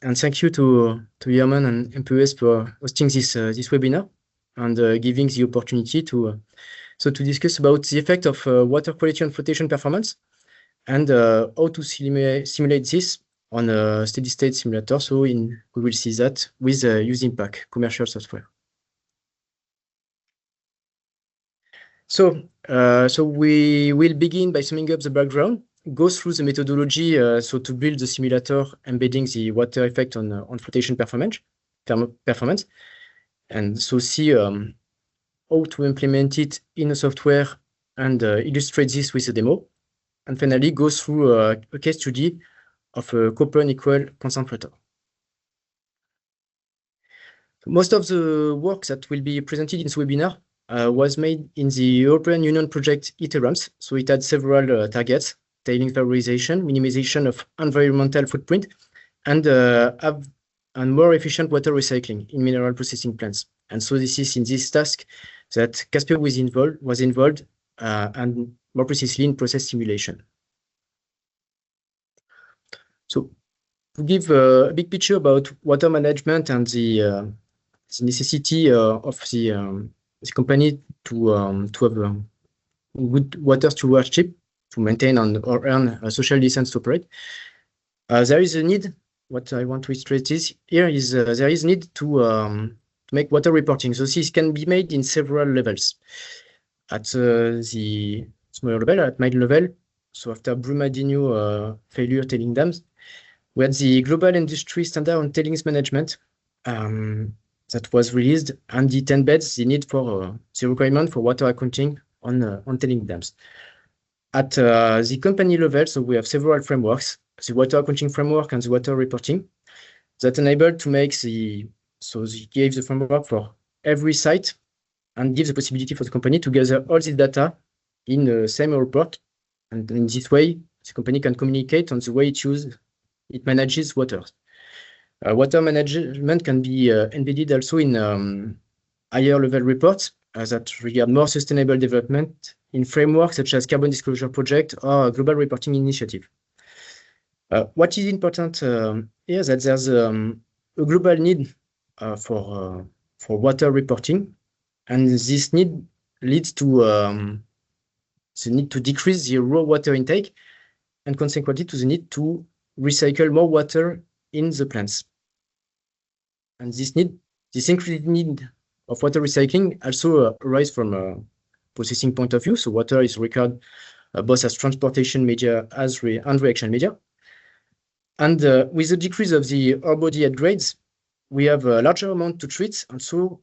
and thank you to Herman and MPOS for hosting this webinar and giving the opportunity to discuss about the effect of water quality on flotation performance and how to simulate this on a steady state simulator. So we will see that with USIM PAC commercial software. So we will begin by summing up the background, go through the methodology so to build the simulator embedding the water effect on flotation performance, and so see how to implement it in a software and illustrate this with a demo, and finally go through a case study of a copper nickel concentrator. Most of the work that will be presented in this webinar was made in the European Union project ITERAMS. So it had several targets: tailings valorization, minimization of environmental footprint, and more efficient water recycling in mineral processing plants. And so this is in this task that Casper was involved, and more precisely in process simulation. So to give a big picture about water management and the necessity of the company to have good water stewardship to maintain or earn a social license to operate, there is a need. What I want to illustrate here is there is need to make water reporting. So this can be made in several levels. At the smaller level, at mine level, so after Brumadinho failure tailing dams, we had the global industry standard on tailings management that was released, and the 10 beds, the need for the requirement for water accounting on tailing dams. At the company level, so we have several frameworks, the water accounting framework and the water reporting, that enabled to make gave the framework for every site and give the possibility for the company to gather all this data in the same report. And in this way, the company can communicate on the way it manages water. Water management can be embedded also in higher level reports that regard more sustainable development in frameworks such as Carbon Disclosure Project or Global Reporting Initiative. What is important here is that there's a global need for water reporting, and this need leads to the need to decrease the raw water intake, and consequently to the need to recycle more water in the plants. And this increased need of water recycling also arises from a processing point of view. So water is recorded both as transportation media and reaction media. And with the decrease of the ore body head grades, we have a larger amount to treat, and so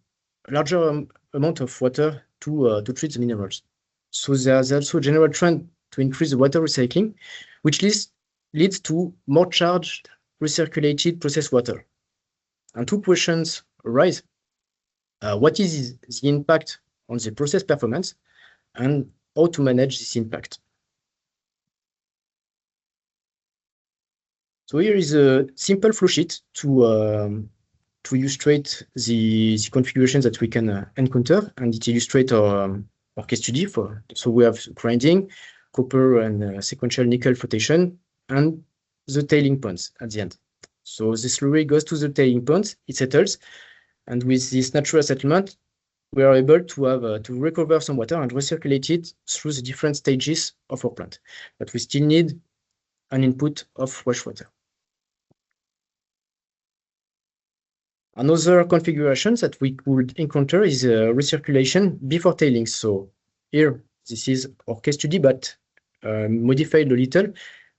a larger amount of water to treat the minerals. So there's also a general trend to increase the water recycling, which leads to more charged recirculated processed water. And two questions arise. What is the impact on the process performance, and how to manage this impact? So here is a simple flow sheet to illustrate the configurations that we can encounter, and it illustrates our case study so we have grinding, copper and sequential nickel flotation, and the tailing ponds at the end. So the slurry goes to the tailing ponds, it settles, and with this natural settlement, we are able to have to recover some water and recirculate it through the different stages of our plant. But we still need an input of fresh water. Another configuration that we could encounter is recirculation before tailings. So here, this is our case study, but modified a little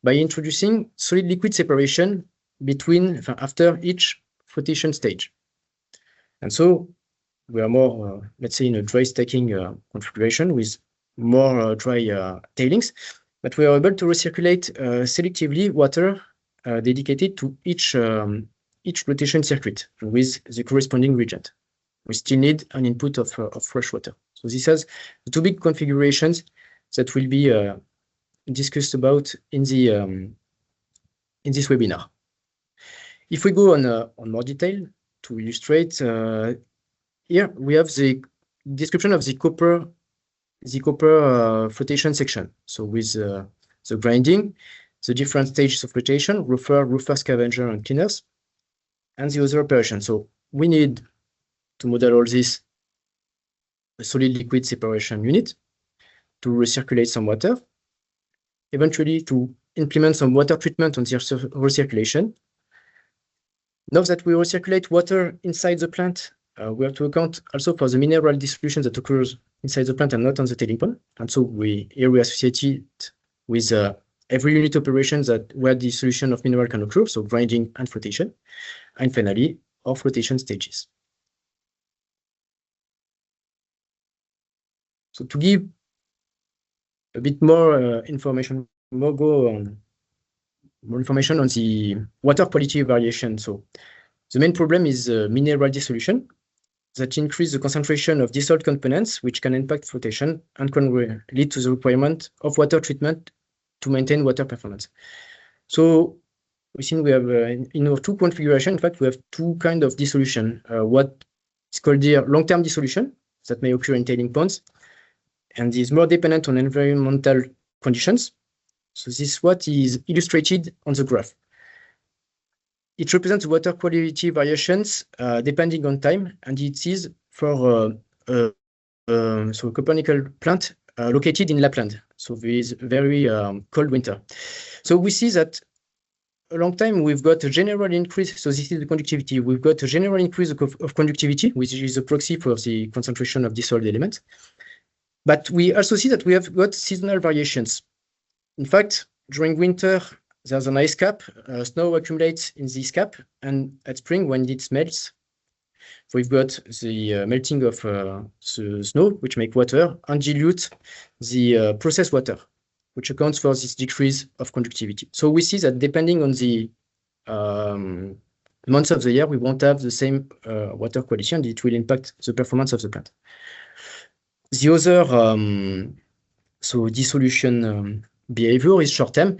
by introducing solid liquid separation after each flotation stage. And so we are more, let's say, in a dry stacking configuration with more dry tailings, but we are able to recirculate selectively water dedicated to each flotation circuit with the corresponding reagent. We still need an input of fresh water. So this has the two big configurations that will be discussed about in this webinar. If we go on more detail to illustrate, here we have the description of the copper flotation section. So with the grinding, the different stages of flotation, rougher, scavenger, and cleaners, and the other operation. So we need to model all this a solid liquid separation unit to recirculate some water, eventually to implement some water treatment on the recirculation. Now that we recirculate water inside the plant, we have to account also for the mineral dissolution that occurs inside the plant and not on the tailing pond. And so here we associate it with every unit operation that where the dissolution of mineral can occur, so grinding and flotation, and finally our flotation stages. So to give a bit more information, more information on the water quality variation. So the main problem is mineral dissolution that increase the concentration of dissolved components, which can impact flotation and can lead to the requirement of water treatment to maintain water performance. So we think we have in our two configurations, in fact, we have two kinds of dissolution. What is called the long-term dissolution that may occur in tailing ponds, and is more dependent on environmental conditions. So this is what is illustrated on the graph. It represents water quality variations depending on time, and it is for so a Copernican plant located in Lapland. So there is very cold winter. So we see that a long time we've got a general increase. So this is the conductivity. We've got a general increase of conductivity, which is a proxy for the concentration of dissolved elements. But we also see that we have got seasonal variations. In fact, during winter, there's an ice cap. Snow accumulates in this cap, and at spring, when it melts, we've got the melting of the snow, which make water, and dilute the processed water, which accounts for this decrease of conductivity. So we see that depending on the months of the year, we won't have the same water quality, and it will impact the performance of the plant. The other so dissolution behavior is short-term,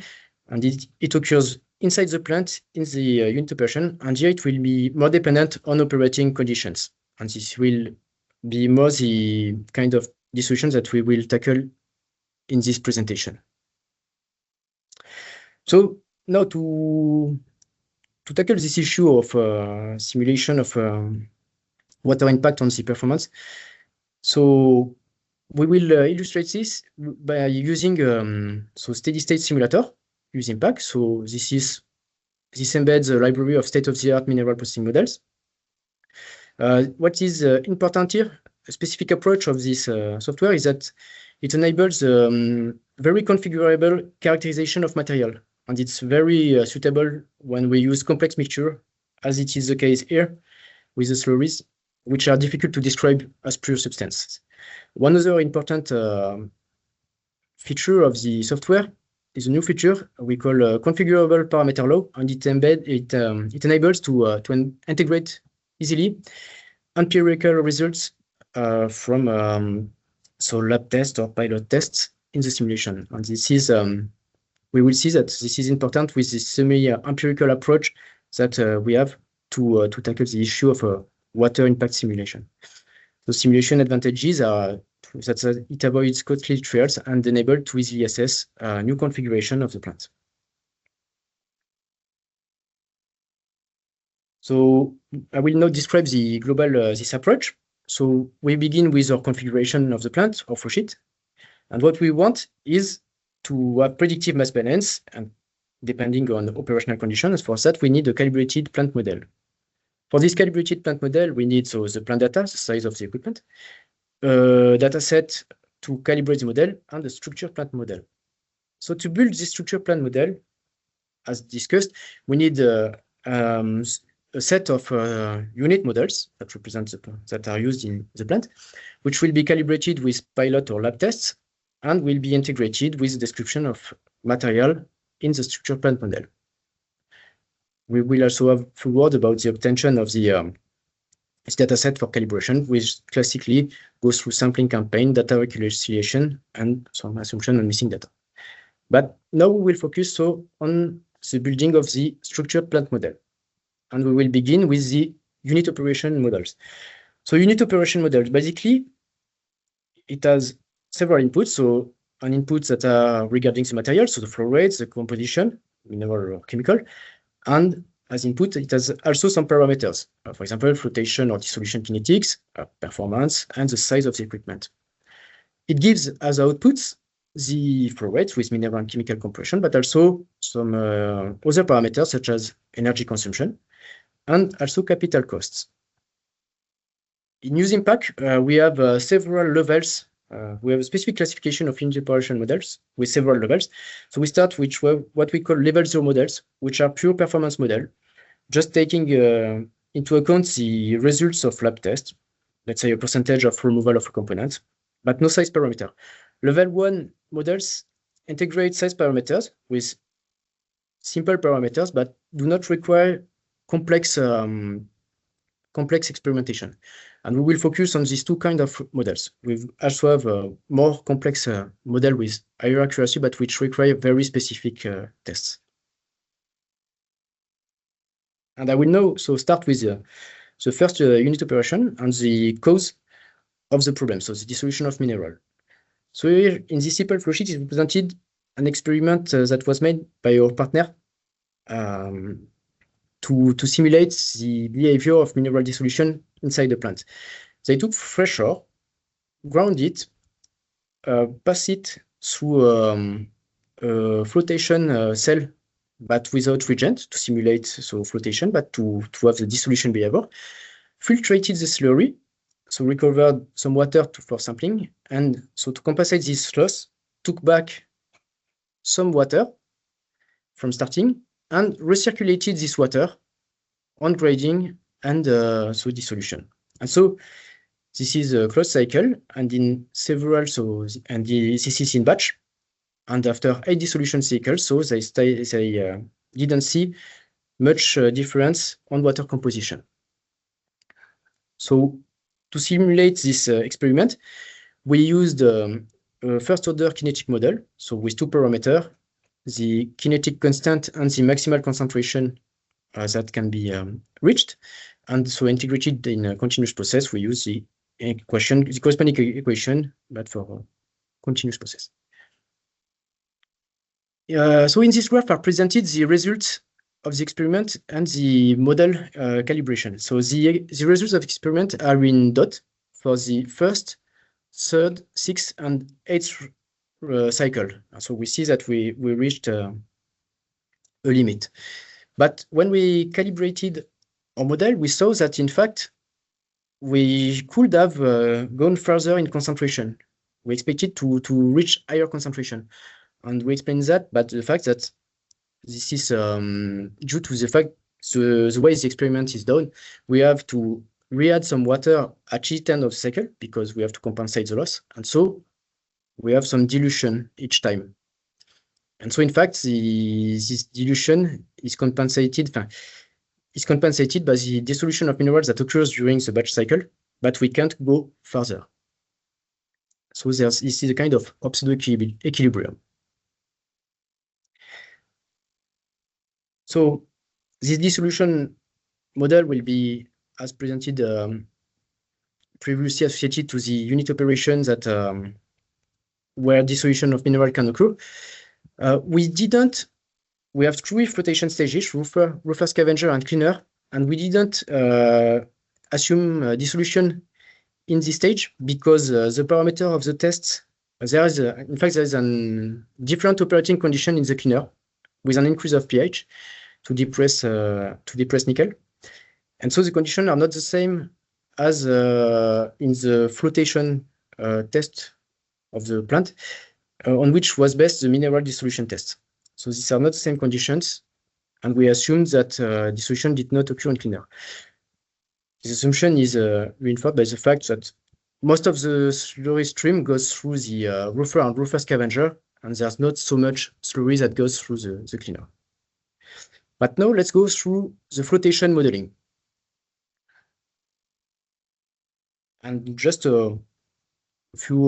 and it occurs inside the plant in the unit operation, and here it will be more dependent on operating conditions. And this will be more the kind of dissolution that we will tackle in this presentation. So now to tackle this issue of simulation of water impact on the performance, so we will illustrate this by using so steady-state simulator, USIM PAC. So this embeds a library of state-of-the-art mineral processing models. What is important here, a specific approach of this software is that it enables very configurable characterization of material, and it's very suitable when we use complex mixture, as it is the case here with the slurries, which are difficult to describe as pure substances. One other important feature of the software is a new feature we call configurable parameter law, and it enables to integrate easily empirical results from so lab tests or pilot tests in the simulation. And this is we will see that this is important with this semi-empirical approach that we have to tackle the issue of water impact simulation. The simulation advantages are that it avoids costly trials and enables to easily assess new configuration of the plant. So I will now describe the global this approach. So we begin with our configuration of the plant or flow sheet, and what we want is to have predictive mass balance, and depending on the operational conditions. For that, we need a calibrated plant model. For this calibrated plant model, we need the plant data, the size of the equipment, data set to calibrate the model, and the structure plant model. So to build this structure plant model, as discussed, we need a set of unit models that represent that are used in the plant, which will be calibrated with pilot or lab tests, and will be integrated with the description of material in the structure plant model. We will also have a word about the obtention of the data set for calibration, which classically goes through sampling campaign, data reconciliation, and some assumption on missing data. But now we will focus on the building of the structured plant model. And we will begin with the unit operation models. So unit operation models, basically, it has several inputs. So an input that are regarding the material, so the flow rates, the composition, mineral or chemical, and as input, it has also some parameters, for example, flotation or dissolution kinetics, performance, and the size of the equipment. It gives as outputs the flow rate with mineral and chemical compression, but also some other parameters such as energy consumption and also capital costs. In USIM PAC, we have several levels. We have a specific classification of unit operation models with several levels. So we start with what we call level 0 models, which are pure performance model, just taking into account the results of lab tests, let's say a percentage of removal of a component, but no size parameter. Level 1 models integrate size parameters with simple parameters, but do not require complex experimentation. And we will focus on these two kinds of models. We also have a more complex model with higher accuracy, but which require very specific tests. And I will now start with the first unit operation and the cause of the problem, so the dissolution of mineral. So here in this simple flowsheet is represented an experiment that was made by our partner to simulate the behavior of mineral dissolution inside the plant. They took fresh ore, ground it, pass it through a flotation cell, but without reagent to simulate flotation, but to have the dissolution behavior, filtrated the slurry, so recovered some water for sampling, and so to compensate this loss, took back some water from starting and recirculated this water on grading and dissolution. And so this is a closed cycle, and in several, this is in batch. And after 8 dissolution cycles, so they didn't see much difference on water composition. So to simulate this experiment, we used a first order kinetic model, so with two parameters, the kinetic constant and the maximal concentration that can be reached. And so integrated in a continuous process, we use the equation, the corresponding equation, but for a continuous process. So in this graph are presented the results of the experiment and the model calibration. So the results of the experiment are in dot for the first, third, sixth, and eighth cycle. So we see that we reached a limit. But when we calibrated our model, we saw that in fact we could have gone further in concentration. We expected to reach higher concentration. And we explained that, but the fact that this is due to the fact the way the experiment is done, we have to re-add some water at each end of the cycle because we have to compensate the loss. And so we have some dilution each time. And so in fact, this dilution is compensated by the dissolution of minerals that occurs during the batch cycle, but we can't go further. So this is a kind of pseudo-equilibrium. So this dissolution model will be, as presented, previously associated to the unit operations that where dissolution of mineral can occur. We have 3 flotation stages, roofer, scavenger, and cleaner, and we didn't assume dissolution in this stage because the parameter of the tests, in fact, there is a different operating condition in the cleaner with an increase of pH to depress nickel. And so the conditions are not the same as in the flotation test of the plant, on which was based the mineral dissolution test. So these are not the same conditions, and we assume that dissolution did not occur in cleaner. This assumption is reinforced by the fact that most of the slurry stream goes through the roofer and roofer scavenger, and there's not so much slurry that goes through the cleaner. But now let's go through the flotation modeling. And just a few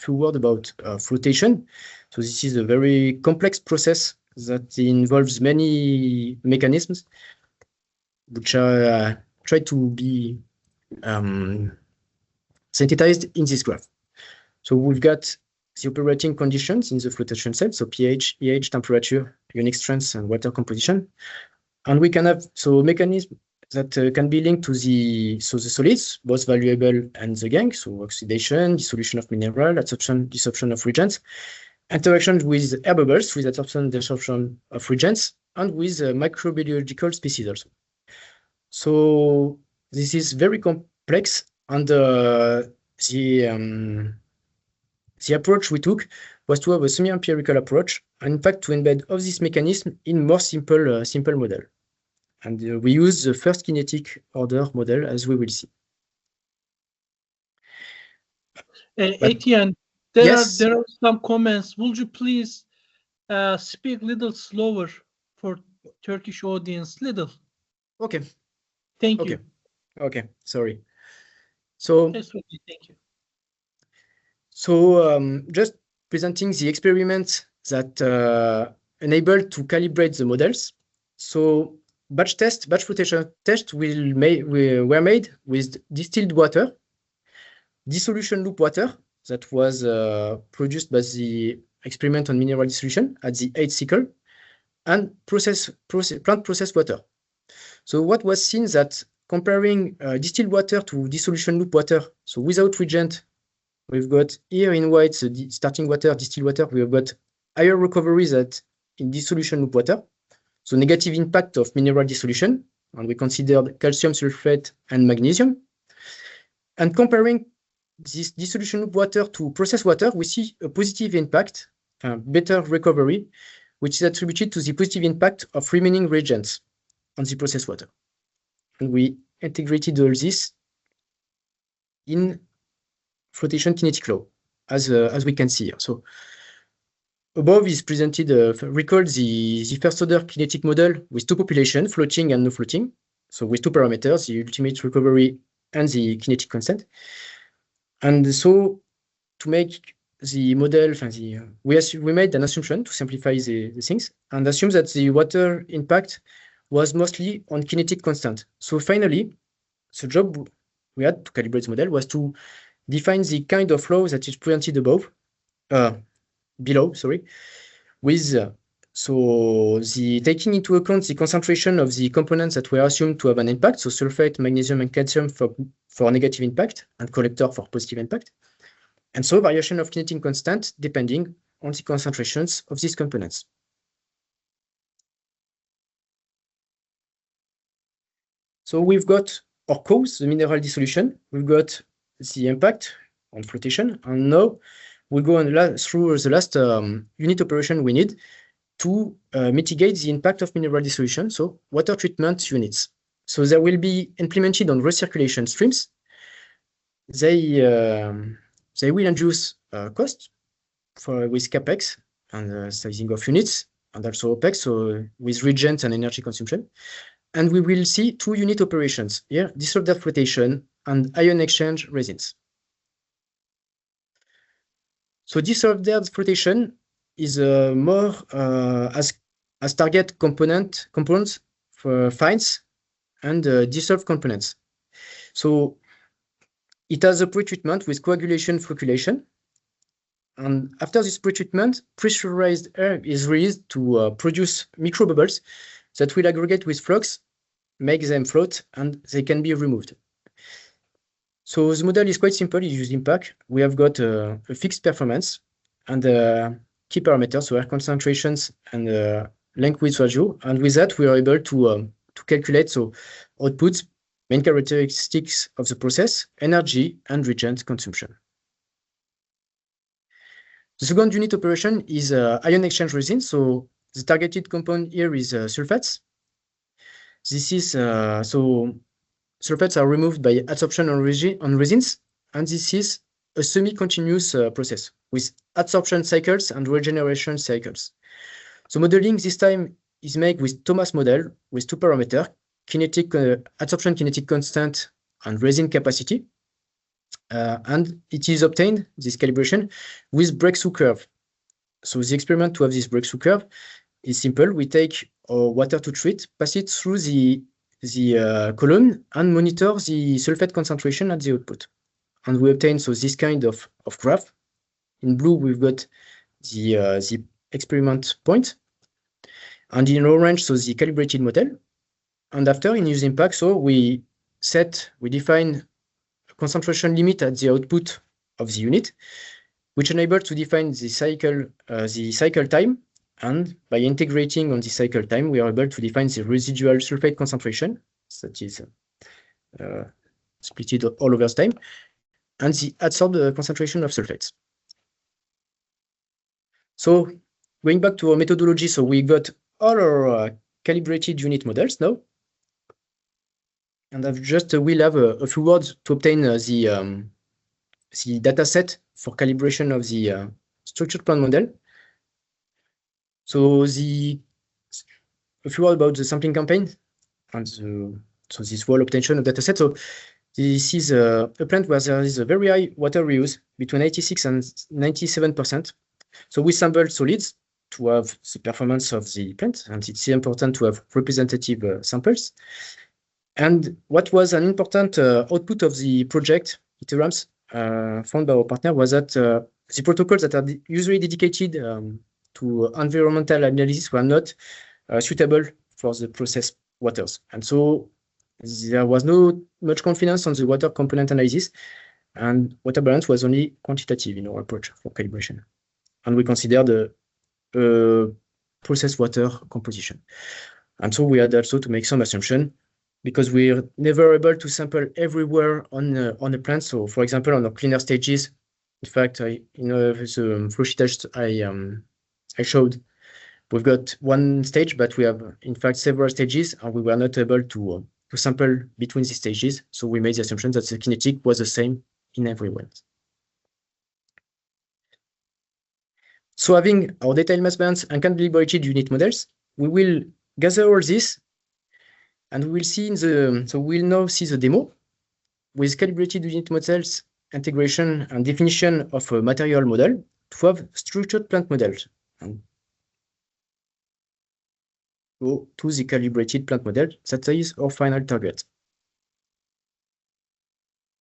words about flotation. So this is a very complex process that involves many mechanisms, which are tried to be synthesized in this graph. So we've got the operating conditions in the flotation cell, so pH, temperature, ionic strength, and water composition. And we can have mechanism that can be linked to the solids, both valuable and the gang, so oxidation, dissolution of mineral, disruption of reagents, interactions with air bubbles, with disruption of reagents, and with microbiological species also. So this is very complex, and the approach we took was to have a semi-empirical approach, and in fact to embed all this mechanism in more simple model. And we use the first kinetic order model, as we will see. Etienne, there are some comments. Would you please speak a little slower for Turkish audience? Little. Okay. Thank you. Okay. Sorry. So. That's okay. Thank you. So just presenting the experiments that enable to calibrate the models. So batch flotation tests were made with distilled water, dissolution loop water that was produced by the experiment on mineral dissolution at the 8th cycle, and plant process water. So what was seen that comparing distilled water to dissolution loop water, so without reagent, we've got here in white the starting water, distilled water. We've got higher recovery than in dissolution loop water. So negative impact of mineral dissolution, and we considered calcium sulfate and magnesium. And comparing this dissolution loop water to process water, we see a positive impact, better recovery, which is attributed to the positive impact of remaining reagents on the process water. And we integrated all this in flotation kinetic law, as we can see here. So above is presented, recall the first order kinetic model with two populations, floating and no floating. So with two parameters, the ultimate recovery and the kinetic constant. And so to make the model, we made an assumption to simplify the things, and assume that the water impact was mostly on kinetic constant. So finally, the job we had to calibrate the model was to define the kind of flow that is presented below, sorry, with so the taking into account the concentration of the components that were assumed to have an impact, so sulfate, magnesium, and calcium for negative impact, and collector for positive impact, and so variation of kinetic constant depending on the concentrations of these components. So we've got our cause, the mineral dissolution. We've got the impact on flotation, and now we'll go on through the last unit operation we need to mitigate the impact of mineral dissolution, so water treatment units. So they will be implemented on recirculation streams. They will induce cost with capex and sizing of units, and also OPEX, so with reagent and energy consumption. And we will see two unit operations here, disordered flotation and ion exchange resins. So disordered flotation is more as target components for fines and dissolved components. So it has a pretreatment with coagulation flocculation. And after this pretreatment, pressurized air is released to produce microbubbles that will aggregate with flux, make them float, and they can be removed. So the model is quite simple. You use USIM PAC. We have got a fixed performance and key parameters, so air concentrations and length width ratio. And with that, we are able to calculate outputs, main characteristics of the process, energy, and reagent consumption. The second unit operation is ion exchange resin. So the targeted compound here is sulfates. This is so sulfates are removed by adsorption on resins, and this is a semi-continuous process with adsorption cycles and regeneration cycles. So modeling this time is made with Thomas model with two parameters, adsorption kinetic constant and resin capacity. And it is obtained, this calibration, with breakthrough curve. So the experiment to have this breakthrough curve is simple. We take water to treat, pass it through the column, and monitor the sulfate concentration at the output. And we obtain this kind of graph. In blue, we've got the experiment point. And in orange, the calibrated model. And after in USIM PAC, so we define a concentration limit at the output of the unit, which enables to define the cycle time. And by integrating on the cycle time, we are able to define the residual sulfate concentration, that is split all over time, and the adsorbed concentration of sulfates. So going back to our methodology, so we got all our calibrated unit models now. And I've just will have a few words to obtain the data set for calibration of the structured plant model. So a few words about the sampling campaign and so this whole obtention of data set. So this is a plant where there is a very high water reuse between 86 and 97%. So we sample solids to have the performance of the plant, and it's important to have representative samples. And what was an important output of the project, Iterams, found by our partner, was that the protocols that are usually dedicated to environmental analysis were not suitable for the process waters. And so there was no much confidence on the water component analysis, and water balance was only quantitative in our approach for calibration. And we considered the process water composition. And so we had also to make some assumption, because we're never able to sample everywhere on the plant. So for example, on our cleaner stages, in fact, the flow sheet I showed, we've got one stage, but we have in fact several stages, and we were not able to sample between the stages. So we made the assumption that the kinetic was the same in every well. So having our detailed mass balance and calibrated unit models, we will gather all this, and we will see so we'll now see the demo with calibrated unit models, integration and definition of a material model to have structured plant models. And go to the calibrated plant model. That is our final target.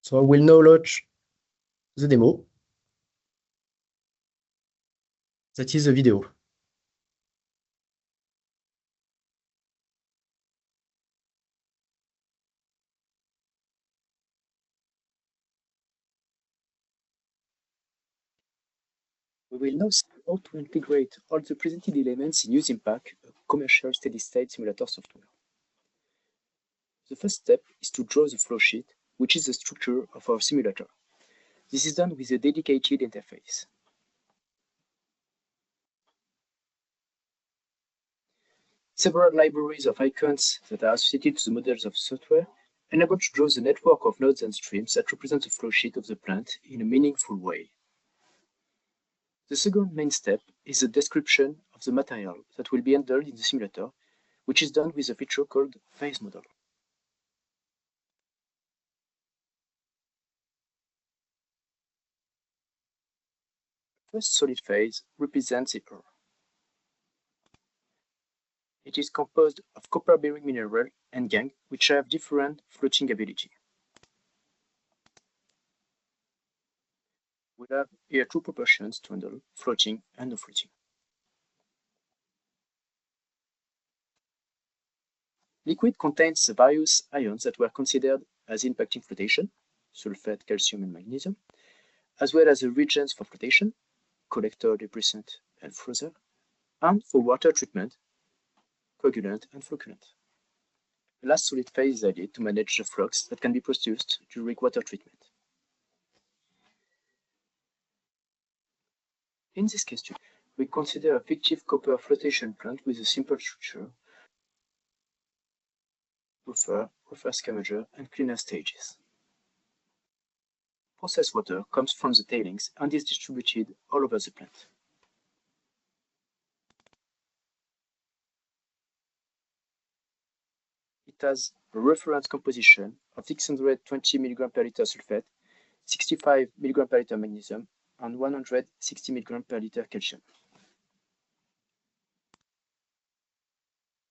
So I will now launch the demo. That is the video. We will now see how to integrate all the presented elements in USIM PAC, a commercial steady-state simulator software. The first step is to draw the flow sheet, which is the structure of our simulator. This is done with a dedicated interface. Several libraries of icons that are associated to the models of software enable to draw the network of nodes and streams that represent the flow sheet of the plant in a meaningful way. The second main step is the description of the material that will be handled in the simulator, which is done with a feature called phase model. First solid phase represents the ore. It is composed of copper-bearing mineral and gangue, which have different floating ability. We have here two proportions to handle floating and no floating. Liquid contains the various ions that were considered as impacting flotation, sulfate, calcium, and magnesium, as well as the reagents for flotation, collector, depressant, and frother, and for water treatment, coagulant and flocculant. The last solid phase is added to manage the flux that can be produced during water treatment. In this case, we consider a fictive copper flotation plant with a simple structure, buffer, reverse scavenger, and cleaner stages. Processed water comes from the tailings and is distributed all over the plant. It has a reference composition of 620 mg per liter sulfate, 65 mg per liter magnesium, and 160 mg per liter calcium.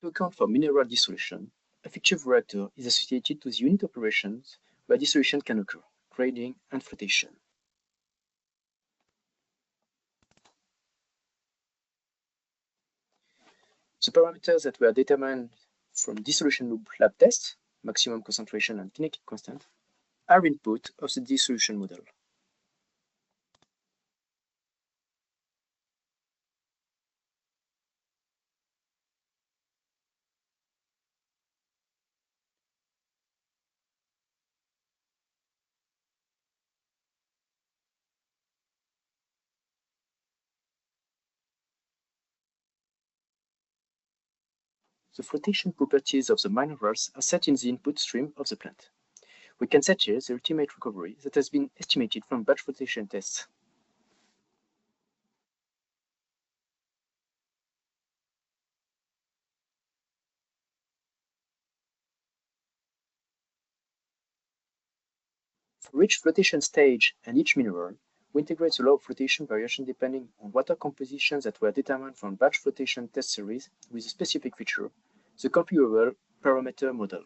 To account for mineral dissolution, a fictive reactor is associated to the unit operations where dissolution can occur, grading and flotation. The parameters that were determined from dissolution loop lab test, maximum concentration and kinetic constant, are input of the dissolution model. The flotation properties of the minerals are set in the input stream of the plant. We can set here the ultimate recovery that has been estimated from batch flotation tests. For each flotation stage and each mineral, we integrate the law of flotation variation depending on water compositions that were determined from batch flotation test series with a specific feature, the configurable parameter model.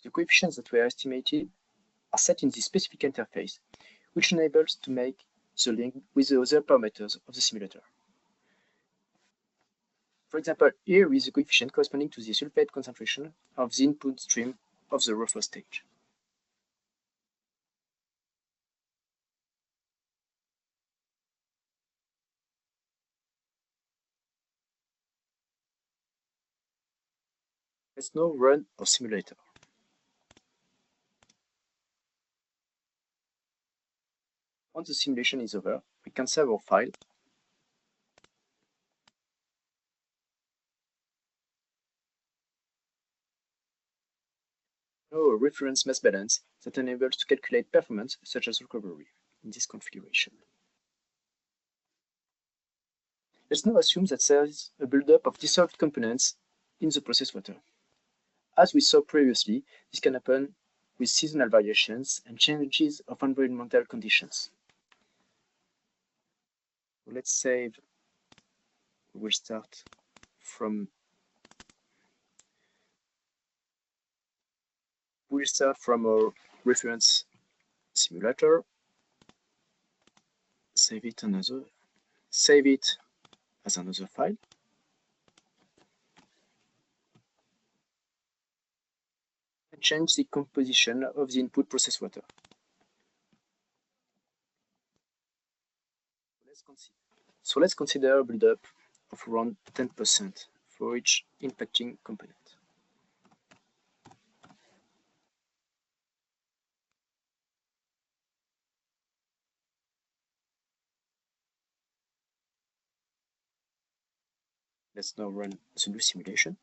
The coefficients that were estimated are set in the specific interface, which enables to make the link with the other parameters of the simulator. For example, here is the coefficient corresponding to the sulfate concentration of the input stream of the rougher stage. Let's now run our simulator. Once the simulation is over, we can save our file now a reference mass balance that enables to calculate performance such as recovery in this configuration. Let's now assume that there is a buildup of dissolved components in the process water. As we saw previously, this can happen with seasonal variations and changes of environmental conditions. Let's save. We'll start from our reference simulator. Save it as another file. And change the composition of the input process water. Let's consider a buildup of around 10% for each impacting component. Let's now run the new simulation.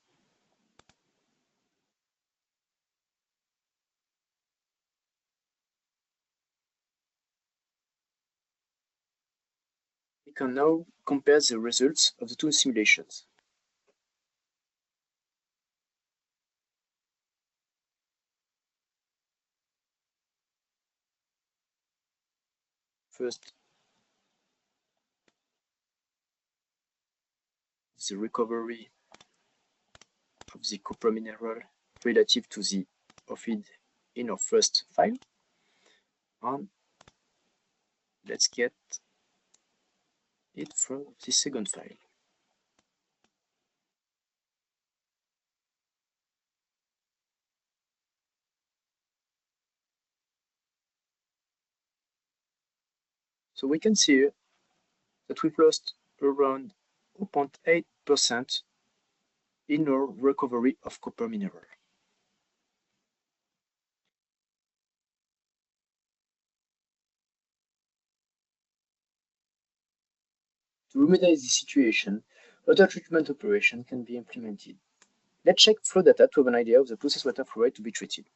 We can now compare the results of the two simulations. First, the recovery of the copper mineral relative to the OFID in our first file. And let's get it from the second file. So we can see here that we've lost around 0.8% in our recovery of copper mineral. To remedy this situation, water treatment operation can be implemented. Let's check flow data to have an idea of the process water flow rate to be treated.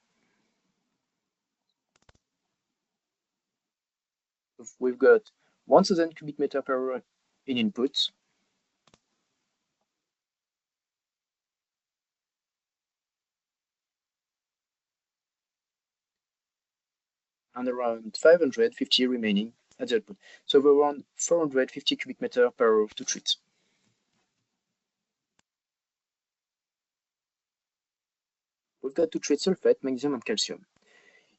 We've got 1000 cubic meter per hour in input, and around 550 remaining at the output. So we're around 450 cubic meter per hour to treat. We've got to treat sulfate, magnesium, and calcium.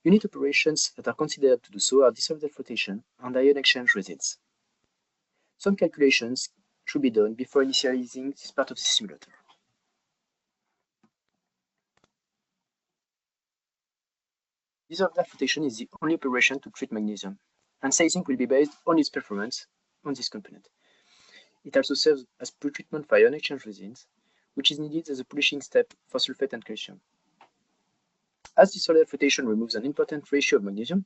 Unit operations that are considered to do so are dissolved flotation and ion exchange resins. Some calculations should be done before initializing this part of the simulator. Disorder flotation is the only operation to treat magnesium, and sizing will be based on its performance on this component. It also serves as pretreatment for ion exchange resins, which is needed as a polishing step for sulfate and calcium. As disorder flotation removes an important ratio of magnesium,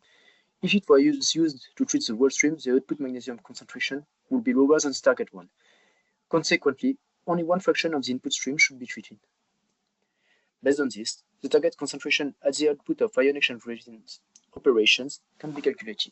if it were used to treat the whole stream, the output magnesium concentration would be lower than the target one. Consequently, only one fraction of the input stream should be treated. Based on this, the target concentration at the output of ion exchange resins operations can be calculated.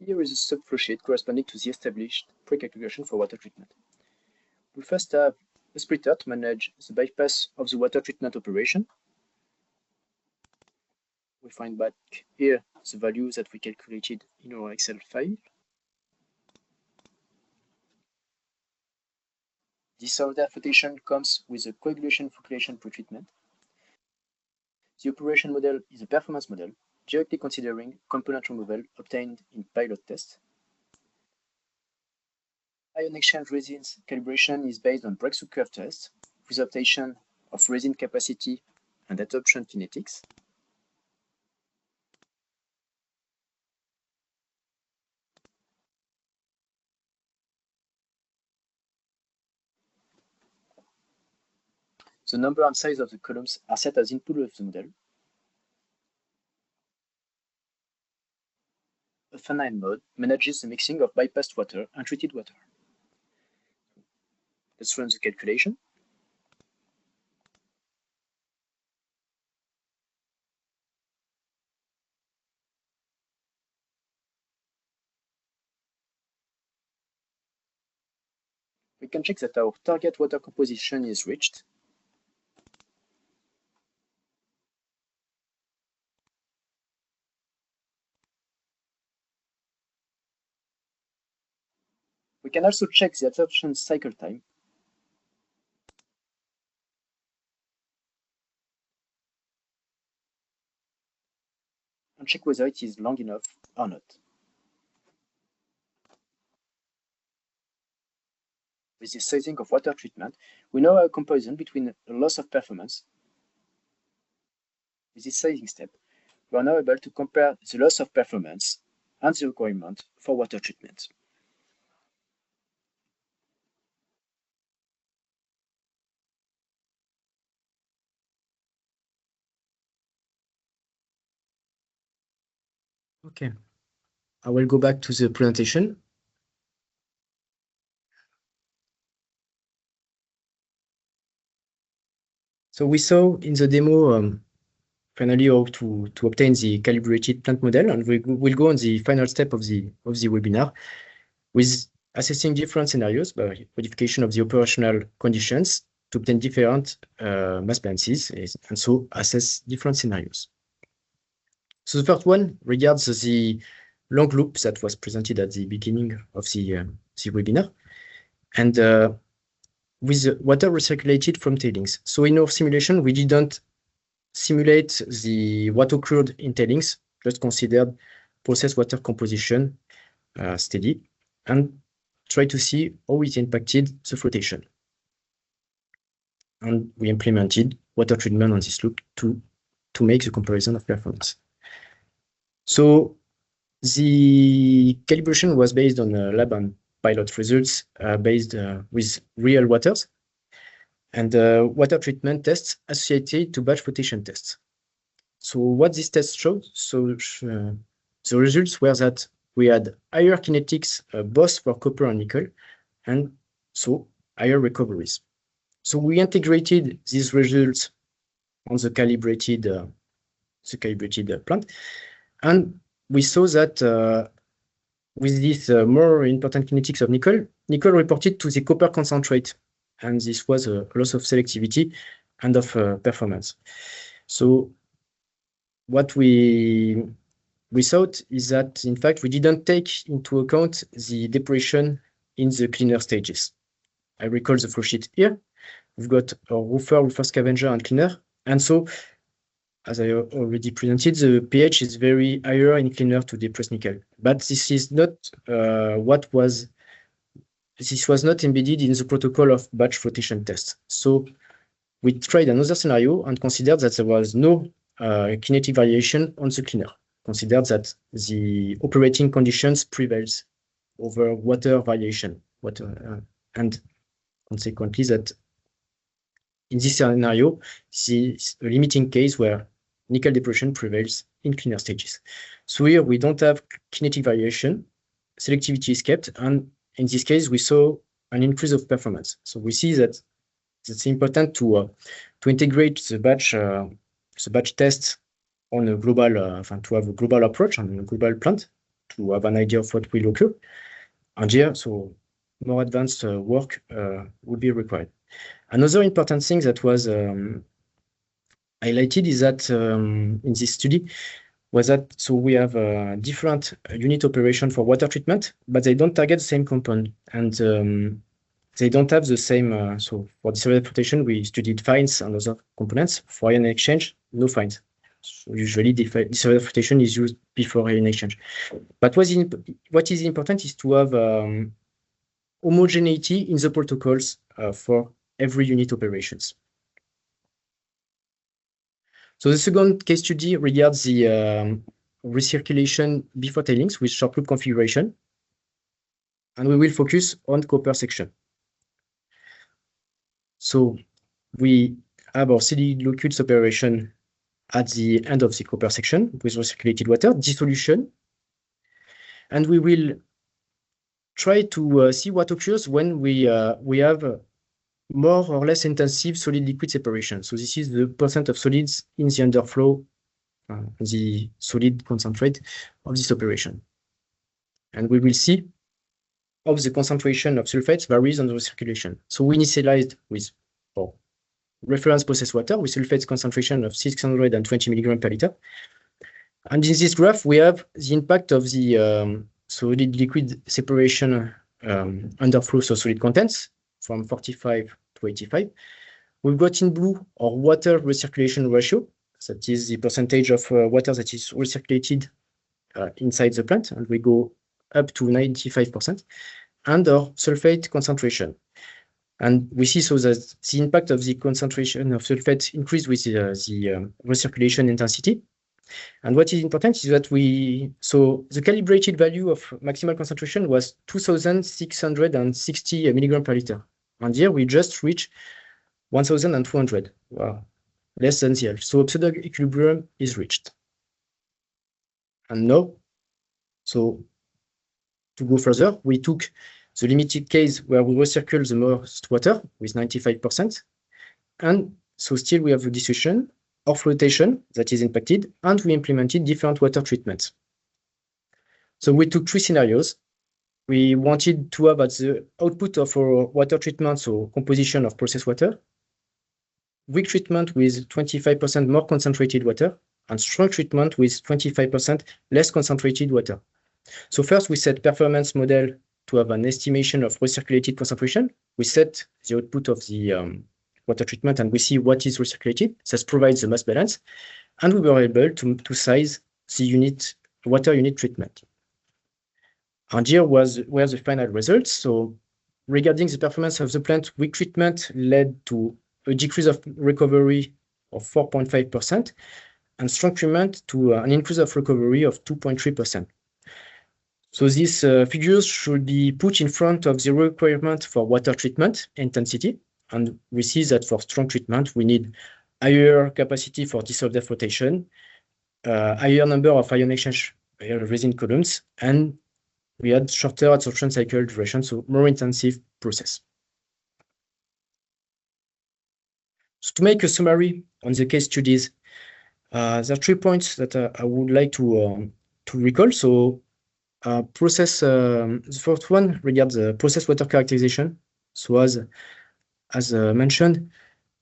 Here is a subflow sheet corresponding to the established pre-calculation for water treatment. We first have a splitter to manage the bypass of the water treatment operation. We find back here the values that we calculated in our Excel file. Disorder flotation comes with a coagulation flocculation pretreatment. The operation model is a performance model, directly considering component removal obtained in pilot tests. Ion exchange resins calibration is based on breakthrough curve tests, with obtain of resin capacity and adsorption kinetics. The number and size of the columns are set as input of the model. A finite mode manages the mixing of bypassed water and treated water. Let's run the calculation. We can check that our target water composition is reached. We can also check the adsorption cycle time. And check whether it is long enough or not. With the sizing of water treatment, we now have a comparison between a loss of performance. With this sizing step, we are now able to compare the loss of performance and the requirement for water treatment. Okay, I will go back to the presentation. So we saw in the demo finally how to obtain the calibrated plant model, and we'll go on the final step of the webinar with assessing different scenarios by modification of the operational conditions to obtain different mass balances and so assess different scenarios. So the first one regards the long loop that was presented at the beginning of the webinar, and with water recirculated from tailings. So in our simulation, we didn't simulate the what occurred in tailings, just considered process water composition steady, and try to see how it impacted the flotation. And we implemented water treatment on this loop to make the comparison of performance. So the calibration was based on lab and pilot results based with real waters and water treatment tests associated to batch flotation tests. So what these tests showed, the results were that we had higher kinetics both for copper and nickel, and so higher recoveries. So we integrated these results on the calibrated plant, and we saw that with this more important kinetics of nickel reported to the copper concentrate, and this was a loss of selectivity and of performance. So what we thought is that, in fact, we didn't take into account the depression in the cleaner stages. I recall the flow sheet here. We've got a roofer scavenger, and cleaner. And so, as I already presented, the pH is very higher in cleaner to depress nickel. But this is not this was not embedded in the protocol of batch flotation test. So we tried another scenario and considered that there was no kinetic variation on the cleaner. Considered that the operating conditions prevails over water variation, and consequently that in this scenario, it's a limiting case where nickel depression prevails in cleaner stages. So here we don't have kinetic variation, selectivity is kept, and in this case we saw an increase of performance. So we see that it's important to integrate the batch test on a global, to have a global approach on a global plant to have an idea of what will occur. And here, so more advanced work would be required. Another important thing that was highlighted is that in this study was that so we have different unit operation for water treatment, but they don't target the same compound, and they don't have the same. So for dissoluble flotation, we studied fines and other components. For ion exchange, no fines. So usually dissoluble flotation is used before ion exchange. But what is important is to have homogeneity in the protocols for every unit operations. So the second case study regards the recirculation before tailings with short loop configuration, and we will focus on copper section. So we have our CD liquid separation at the end of the copper section with recirculated water dissolution, and we will try to see what occurs when we have more or less intensive solid liquid separation. So this is the percent of solids in the underflow, the solid concentrate of this operation. And we will see how the concentration of sulfates varies on the recirculation. So we initialized with reference process water with sulfates concentration of 620 milligrams per liter. And in this graph, we have the impact of the solid liquid separation underflow, so solid contents, from 45 to 85. We've got in blue our water recirculation ratio. That is the percentage of water that is recirculated inside the plant, and we go up to 95%. And our sulfate concentration. And we see so that the impact of the concentration of sulfate increased with the recirculation intensity. And what is important is that so the calibrated value of maximal concentration was 2,660 milligrams per liter. And here we just reach 1,200, wow, less than zero. So pseudo equilibrium is reached. And now, so to go further, we took the limited case where we recircle the most water with 95%. And so still we have a dissolution or flotation that is impacted, and we implemented different water treatments. So we took three scenarios. We wanted to have at the output of our water treatment, so composition of processed water, weak treatment with 25% more concentrated water, and strong treatment with 25% less concentrated water. So first we set performance model to have an estimation of recirculated concentration. We set the output of the water treatment, and we see what is recirculated. That provides the mass balance, and we were able to size the water unit treatment. And here were the final results. So regarding the performance of the plant, weak treatment led to a decrease of recovery of 4.5%, and strong treatment to an increase of recovery of 2.3%. So these figures should be put in front of the requirement for water treatment intensity. And we see that for strong treatment, we need higher capacity for dissolved flotation, higher number of ion exchange resin columns, and we had shorter adsorption cycle duration, so more intensive process. So to make a summary on the case studies, there are 3 points that I would like to recall. So the first one regards the process water characterization. So as mentioned,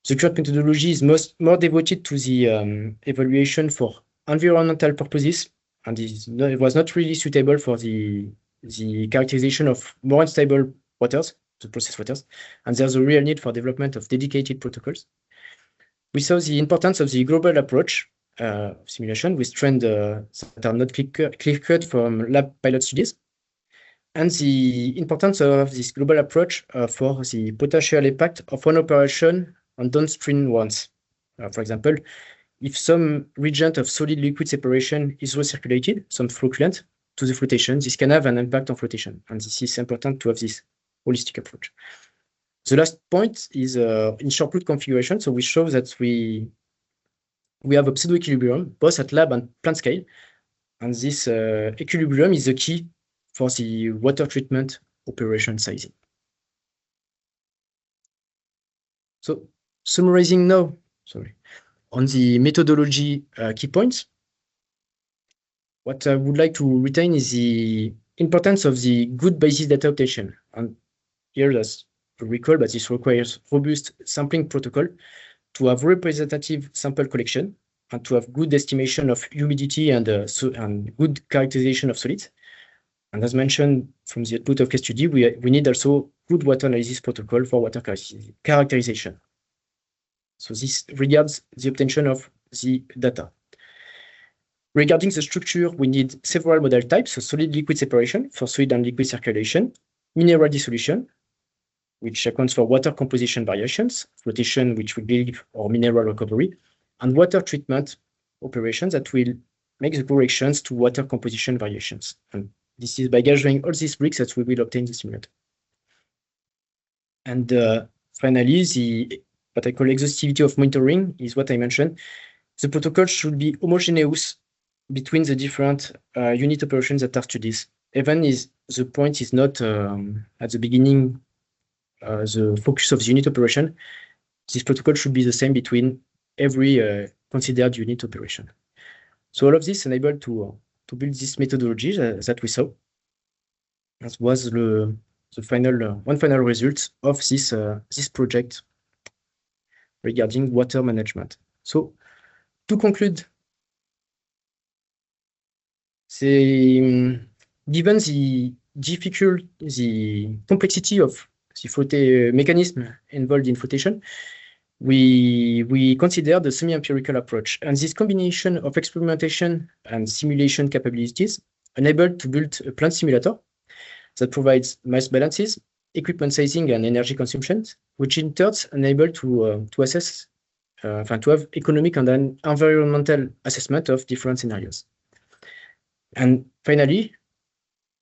the current methodology is more devoted to the evaluation for environmental purposes, and it was not really suitable for the characterization of more unstable waters, the process waters, and there's a real need for development of dedicated protocols. We saw the importance of the global approach simulation with trends that are not clear-cut from lab pilot studies, and the importance of this global approach for the potential impact of one operation on downstream ones. For example, if some region of solid-liquid separation is recirculated, some flocculant, to the flotation, this can have an impact on flotation, and this is important to have this holistic approach. The last point is in short-root configuration. So we show that we have a pseudo-equilibrium both at lab and plant scale, and this equilibrium is the key for the water treatment operation sizing. So summarizing now, on the methodology key points, what I would like to retain is the importance of the good basis data obtaintion. And here, let's recall that this requires robust sampling protocol to have representative sample collection and to have good estimation of humidity and good characterization of solids. And as mentioned from the output of case study, we need also good water analysis protocol for water characterization. So this regards the obtention of the data. Regarding the structure, we need several model types, so solid-liquid separation for solid and liquid circulation, mineral dissolution, which accounts for water composition variations, flotation, which will give or mineral recovery, and water treatment operations that will make the corrections to water composition variations. And this is by gathering all these bricks that we will obtain the simulator. And finally, what I call exhaustivity of monitoring is what I mentioned. The protocol should be homogeneous between the different unit operations that are studied. Even the point is not at the beginning the focus of the unit operation. This protocol should be the same between every considered unit operation. So all of this enabled to build this methodology that we saw. That was the final result of this project regarding water management. So to conclude, given the complexity of the mechanism involved in flotation, we consider the semi-empirical approach, and this combination of experimentation and simulation capabilities enabled to build a plant simulator that provides mass balances, equipment sizing, and energy consumption, which in turn enable to assess, to have economic and environmental assessment of different scenarios. And finally,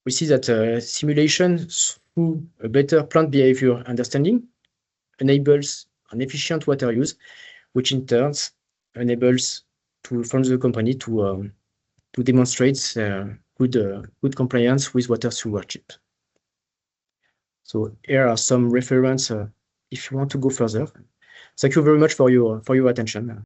we see that simulation through a better plant behavior understanding enables an efficient water use, which in turn enables from the company to demonstrate good compliance with water stewardship. So here are some references if you want to go further. Thank you very much for your attention.